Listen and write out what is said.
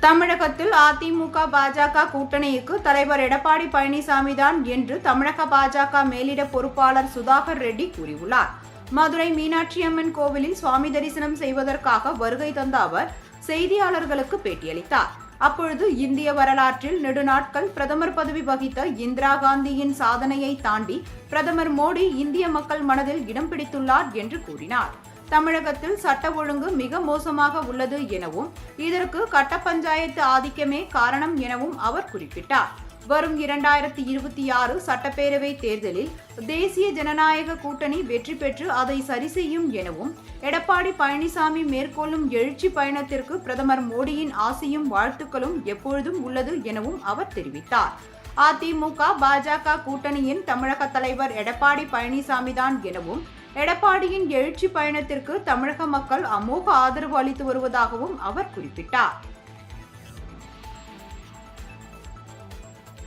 தமிழகத்தில் அதிமுக பாஜக கூட்டணிக்கு தலைவர் எடப்பாடி பழனிசாமி தான் என்று தமிழக பாஜக மேலிட பொறுப்பாளர் சுதாகர் ரெட்டி கூறியுள்ளார். மதுரை மீனாட்சி அம்மன் கோவிலில் சுவாமி தரிசனம் செய்வதற்காக வருகை தந்த அவர் செய்தியாளர்களுக்கு பேட்டியளித்தார். அப்பொழுது இந்திய வரலாற்றில் நெடுநாட்கள் பிரதமர் பதவி வகித்த இந்திரா காந்தியின் சாதனையை தாண்டி பிரதமர் மோடி இந்திய மக்கள் மனதில் இடம் பிடித்துள்ளார் என்று கூறினார். தமிழகத்தில் சட்ட ஒழுங்கு மிக மோசமாக உள்ளது எனவும் இதற்கு கட்ட பஞ்சாயத்து ஆதிக்கமே காரணம் எனவும் அவர் குறிப்பிட்டார். வரும் 2026 சட்டப்பேரவை தேர்தலில் தேசிய ஜனநாயக கூட்டணி வெற்றி பெற்று அதை சரி செய்யும் எனவும் எடப்பாடி பழனிசாமி மேற்கொள்ளும் எழுச்சி பயணத்திற்கு பிரதமர் மோடியின் ஆசையும் வாழ்த்துக்களும் எப்பொழுதும் உள்ளது எனவும் அவர் தெரிவித்தார். அதிமுக பாஜக கூட்டணியின் தமிழக தலைவர் எடப்பாடி பழனிசாமி தான் எனவும் எடப்பாடியின் எழுச்சி பயணத்திற்கு தமிழக மக்கள் அமோக ஆதரவு அளித்து வருவதாகவும் அவர் குறிப்பிட்டார்.